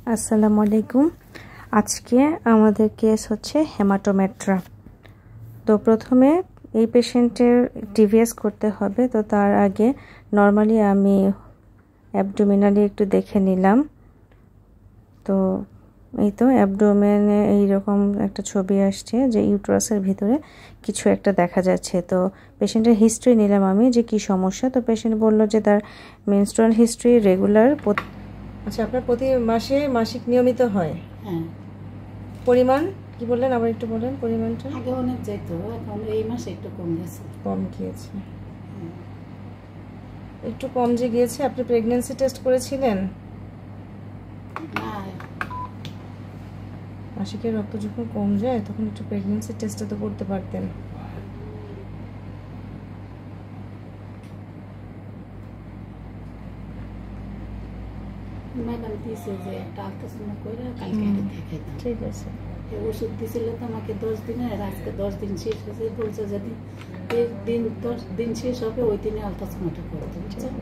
আসসালামু আলাইকুম। আজকে আমাদের কেস হচ্ছে হেমাটোমেট্রা। তো প্রথমে এই পেশেন্টের টিভিএস করতে হবে। তো তার আগে নর্মালি আমি অ্যাবডোমিনালি একটু দেখে নিলাম। তো এই তো অ্যাবডোমেনে এইরকম একটা ছবি আসছে যে ইউটেরাসের ভিতরে কিছু একটা দেখা যাচ্ছে। তো পেশেন্টের হিস্ট্রি নিলাম আমি যে কি সমস্যা। তো পেশেন্ট বলল যে তার মেনস্ট্রুয়াল হিস্ট্রি রেগুলার। আচ্ছা, আপনার প্রতি মাসে মাসিক নিয়মিত হয়? হ্যাঁ। পরিমাণ কি বললেন, আবার একটু বলেন। পরিমাণটা আগে অনেক যেত, এখন এই মাসে একটু কম গেছে। কম গিয়েছে? একটু কম যে গিয়েছে। আপনি প্রেগন্যান্সি টেস্ট করেছিলেন? না, মাসিকের রক্ত যখন কম যায় তখন একটু প্রেগন্যান্সি টেস্টটা তো করতে পারতেন। ম্যাডাম দিয়েছে যে একটা আলট্রাসাউন্ড করে কালকে দেখে দাও। ঠিক আছে। ওষুধ দিয়েছিল তো আমাকে 10 দিনে, আর আজকে 10 দিন শেষ হয়েছে। বলছে যদি দিন 10 দিন শেষ হবে ওই দিনে আলট্রাসাউন্ডটা করতে, বুঝছেন?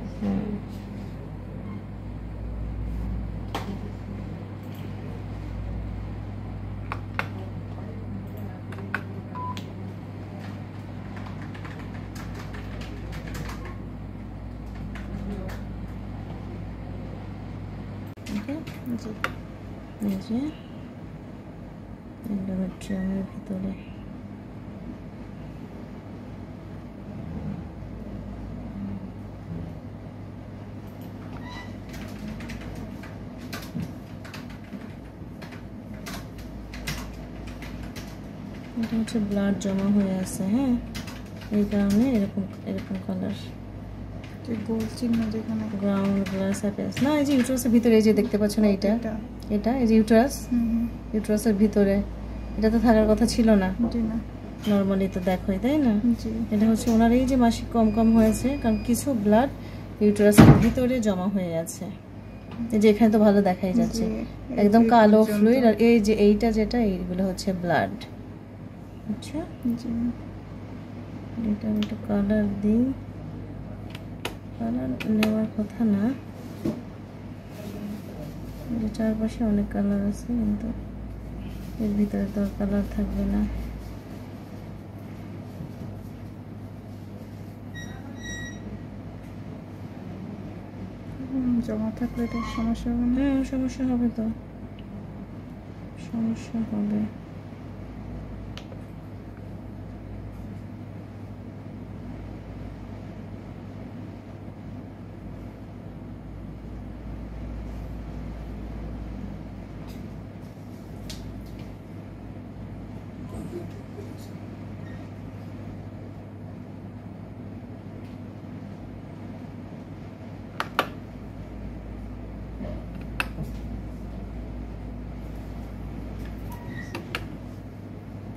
এই যে এন্ডোমেট্রিয়ামের ভিতরে এটা হচ্ছে ব্লাড জমা হয়ে আছে। হ্যাঁ, এই কারণে এরকম এরকম কালার। গোল চিহ্ন যেখানে গ্রাউন্ড গ্লাস অ্যাপেস না, এই যে ইউটেরাসের ভিতরে এই যে দেখতে পাচ্ছেন এইটা, এটা এই যে ইউটেরাস, ইউটেরাসের ভিতরে এটা তো থাকার কথা ছিল না। জি না, নর্মালি তো দেখোই, তাই না? জি। এটা হচ্ছে ওনার এই যে মাসিক কম কম হয়েছে কারণ কিছু ব্লাড ইউটেরাসের ভিতরে জমা হয়ে আছে। এই যে এখানে তো ভালো দেখাই যাচ্ছে, একদম কালো ফ্লুইড। আর এই যে এইটা যেটা, এইগুলো হচ্ছে ব্লাড। আচ্ছা, জি। এটা আমি একটু কালার দিই। কালার নেওয়ার কথা না, চারপাশে অনেক কালার আছে কিন্তু এর ভিতরে তো আর কালার থাকবে না। জমা থাকলে তো সমস্যা হবে না? হ্যাঁ, সমস্যা হবে তো, সমস্যা হবে।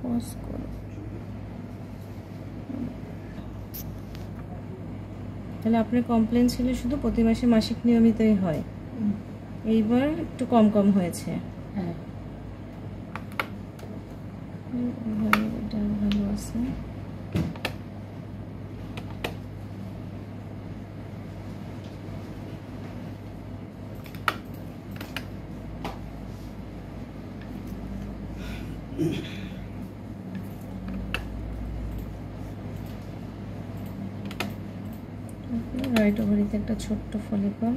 পজ করো। তাহলে আপনার কমপ্লেন ছিল শুধু প্রতি মাসে মাসিক নিয়মিতই হয়, এইবার একটু কম কম হয়েছে। হ্যাঁ, এটা ভালো আছে। রাইট ওভারিতে একটা ছোট্ট ফলিকল।